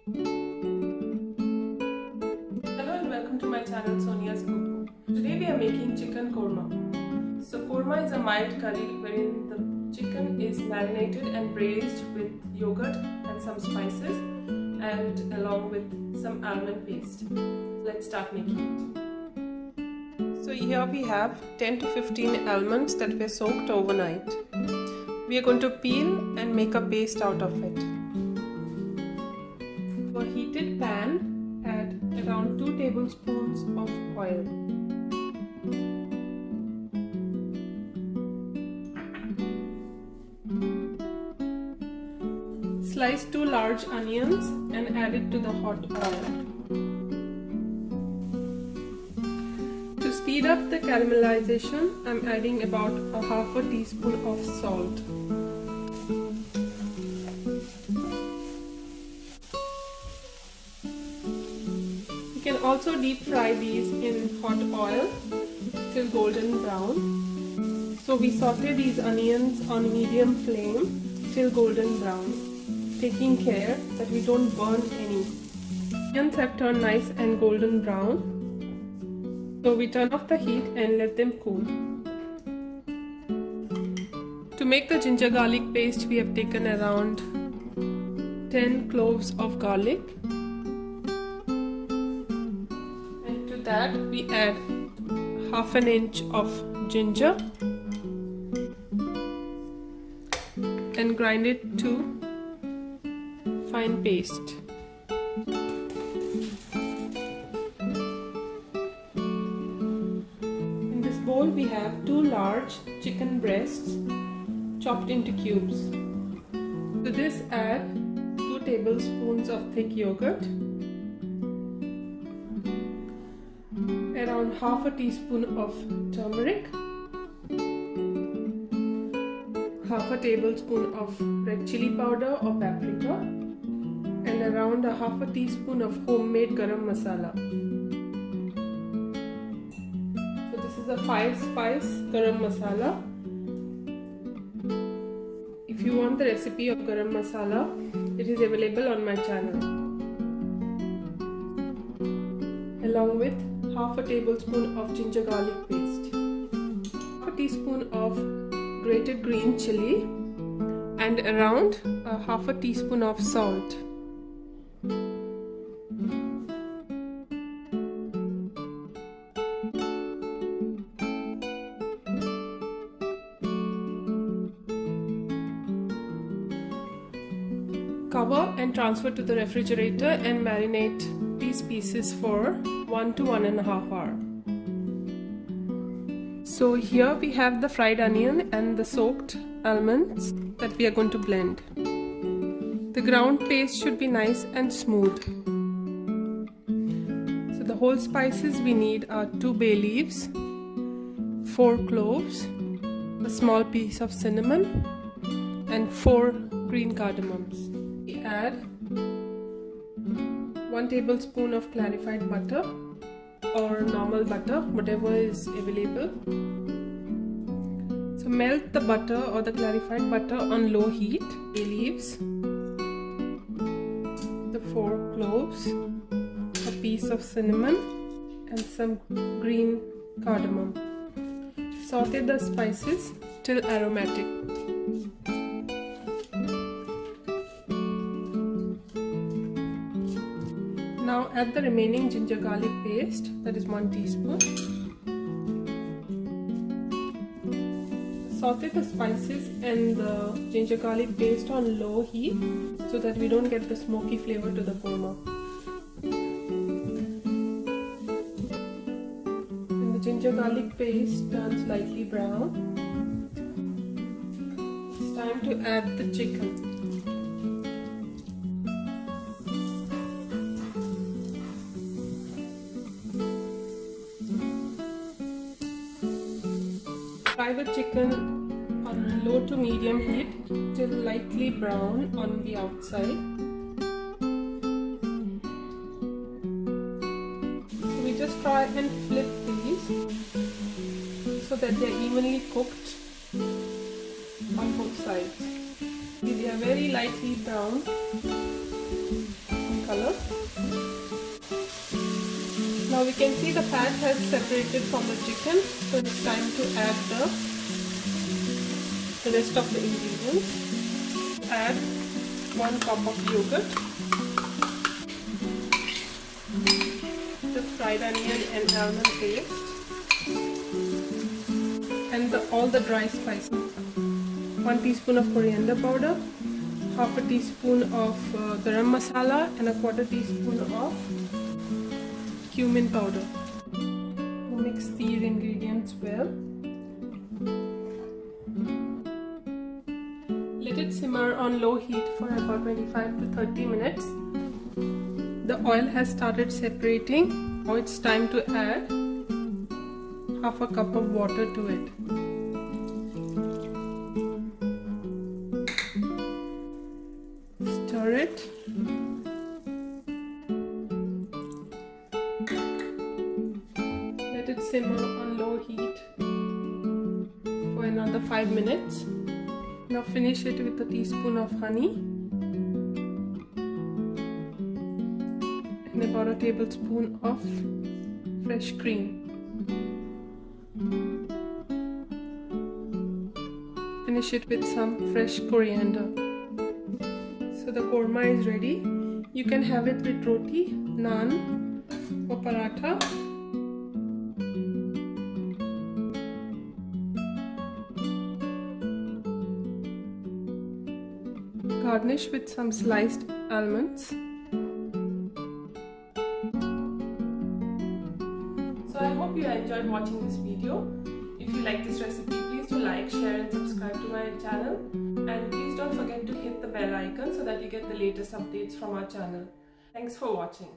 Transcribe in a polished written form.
Hello and welcome to my channel Sonia's Cookbook. Today we are making chicken korma. So korma is a mild curry wherein the chicken is marinated and braised with yogurt and some spices and along with some almond paste. Let's start making it. So here we have 10 to 15 almonds that were soaked overnight. We are going to peel and make a paste out of it. To a heated pan, add around 2 tablespoons of oil. Slice 2 large onions and add it to the hot oil. To speed up the caramelization, I'm adding about half a teaspoon of salt. You can also deep fry these in hot oil till golden brown. So we saute these onions on medium flame till golden brown, taking care that we don't burn any. Onions have turned nice and golden brown. So we turn off the heat and let them cool. To make the ginger garlic paste, we have taken around 10 cloves of garlic. And to that we add half an inch of ginger and grind it to fine paste. In this bowl we have 2 large chicken breasts chopped into cubes. To this add 2 tablespoons of thick yogurt, around half a teaspoon of turmeric, half a tablespoon of red chili powder or paprika, and around a half a teaspoon of homemade garam masala. So this is a 5-spice garam masala. If you want the recipe of garam masala, it is available on my channel. Along with half a tablespoon of ginger garlic paste, half a teaspoon of grated green chili, and around half a teaspoon of salt. Cover and transfer to the refrigerator and marinate these pieces for 1 to 1.5 hours. So here we have the fried onion and the soaked almonds that we are going to blend. The ground paste should be nice and smooth. So the whole spices we need are 2 bay leaves, 4 cloves, a small piece of cinnamon, and 4 green cardamoms. We add 1 tablespoon of clarified butter or normal butter, whatever is available. So melt the butter or the clarified butter on low heat. Bay leaves, the 4 cloves, a piece of cinnamon, and some green cardamom. Saute the spices till aromatic. Now add the remaining ginger garlic paste, that is 1 teaspoon. Saute the spices and the ginger garlic paste on low heat so that we don't get the smoky flavor to the korma. When the ginger garlic paste turns lightly brown, it's time to add the chicken. Fry the chicken on low to medium heat till lightly brown on the outside. So we just try and flip these so that they are evenly cooked on both sides. They are very lightly brown in color. Now we can see the fat has separated from the chicken, so it's time to add the rest of the ingredients. Add 1 cup of yogurt, the fried onion and almond paste, and all the dry spices. 1 teaspoon of coriander powder, half a teaspoon of garam masala, and a 1/4 teaspoon of cumin powder. Mix these ingredients well. Let it simmer on low heat for about 25 to 30 minutes. The oil has started separating. Now it's time to add half a cup of water to it. Stir it. Let it simmer on low heat for another 5 minutes. Now finish it with a teaspoon of honey and about a tablespoon of fresh cream. Finish it with some fresh coriander. So the korma is ready. You can have it with roti, naan or paratha. Garnish with some sliced almonds. So I hope you enjoyed watching this video. If you like this recipe, please do like, share and subscribe to my channel. And please don't forget to hit the bell icon so that you get the latest updates from our channel. Thanks for watching.